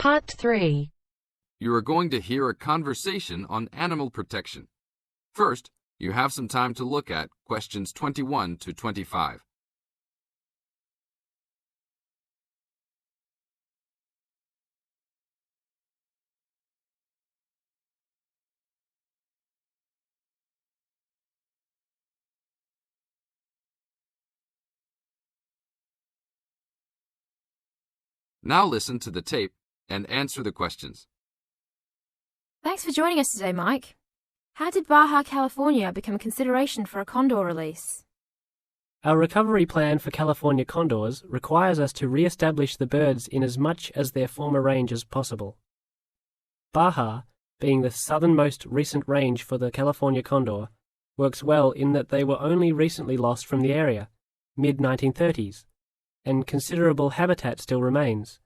Part 3. You are going to hear a conversation on animal protection. First, you have some time to look at questions 21 to 25. Now listen to the tape and answer the questions. Thanks for joining us today, Mike. How did Baja California become a consideration for a condor release? Our recovery plan for California condors requires us to re-establish the birds in as much as their former range as possible. Baja, being the southernmost recent range for the California condor, works well in that they were only recently lost from the area, mid-1930s, and considerable habitat still remains.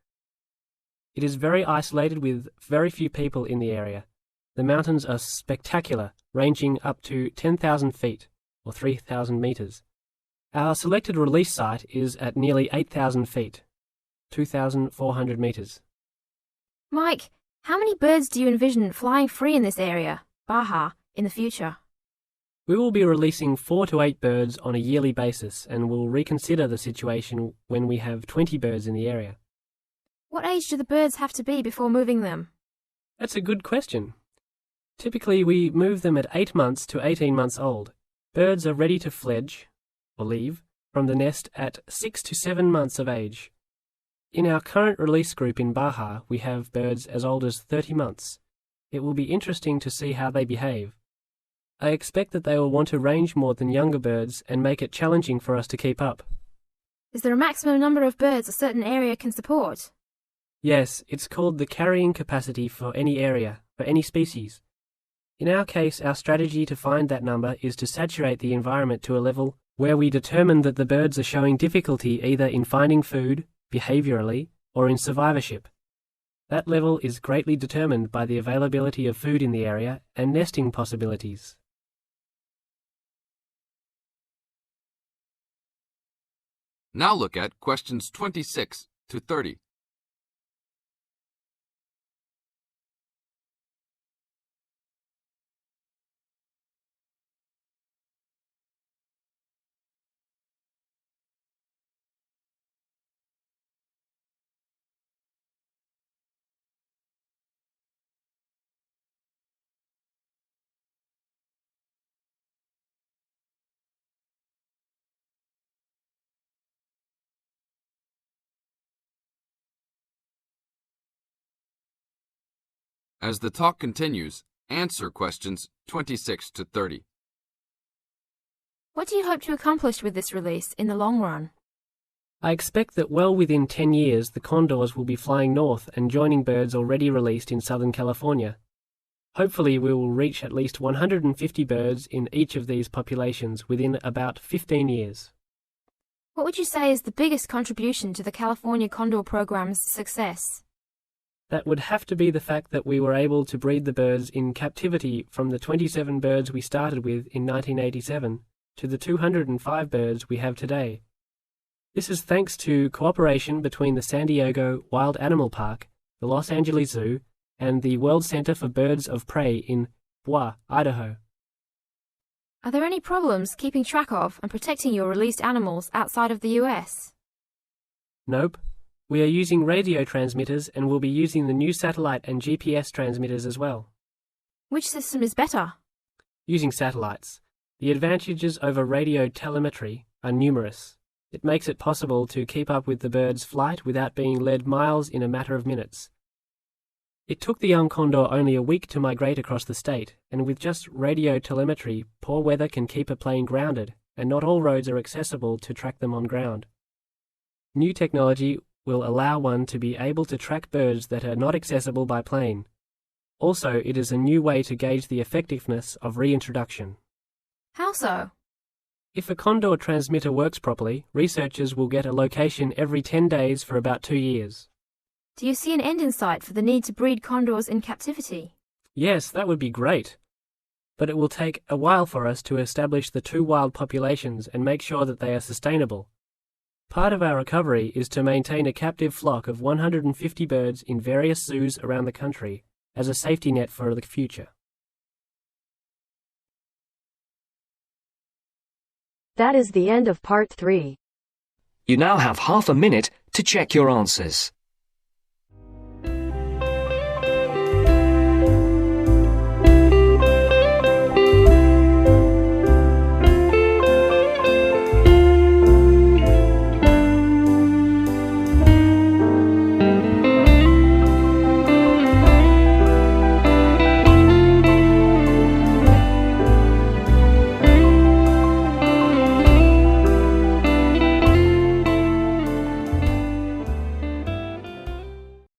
It is very isolated with very few people in the area. The mountains are spectacular, ranging up to 10,000 feet, or 3,000 meters. Our selected release site is at nearly 8,000 feet, 2,400 meters. Mike, how many birds do you envision flying free in this area, Baja, in the future? We will be releasing 4 to 8 birds on a yearly basis and will reconsider the situation when we have 20 birds in the area. What age do the birds have to be before moving them? That's a good question. Typically, we move them at 8 months to 18 months old. Birds are ready to fledge, or leave, from the nest at 6 to 7 months of age. In our current release group in Baja, we have birds as old as 30 months. It will be interesting to see how they behave. I expect that they will want to range more than younger birds and make it challenging for us to keep up. Is there a maximum number of birds a certain area can support? Yes, it's called the carrying capacity for any area, for any species. In our case, our strategy to find that number is to saturate the environment to a level where we determine that the birds are showing difficulty either in finding food, behaviorally, or in survivorship. That level is greatly determined by the availability of food in the area and nesting possibilities. Now look at questions 26 to 30. As the talk continues, answer questions 26 to 30. What do you hope to accomplish with this release in the long run? I expect that well within 10 years the condors will be flying north and joining birds already released in Southern California. Hopefully we will reach at least 150 birds in each of these populations within about 15 years. What would you say is the biggest contribution to the California Condor program's success? That would have to be the fact that we were able to breed the birds in captivity from the 27 birds we started with in 1987 to the 205 birds we have today. This is thanks to cooperation between the San Diego Wild Animal Park, the Los Angeles Zoo, and the World Center for Birds of Prey in Boise, Idaho. Are there any problems keeping track of and protecting your released animals outside of the US? Nope. We are using radio transmitters and will be using the new satellite and GPS transmitters as well. Which system is better? Using satellites. The advantages over radio telemetry are numerous. It makes it possible to keep up with the bird's flight without being led miles in a matter of minutes. It took the young condor only a week to migrate across the state, and with just radio telemetry, poor weather can keep a plane grounded, and not all roads are accessible to track them on ground. New technology will allow one to be able to track birds that are not accessible by plane. Also, it is a new way to gauge the effectiveness of reintroduction. How so? If a condor transmitter works properly, researchers will get a location every 10 days for about 2 years. Do you see an end in sight for the need to breed condors in captivity? Yes, that would be great. But it will take a while for us to establish the two wild populations and make sure that they are sustainable. Part of our recovery is to maintain a captive flock of 150 birds in various zoos around the country as a safety net for the future. That is the end of Part 3. You now have half a minute to check your answers.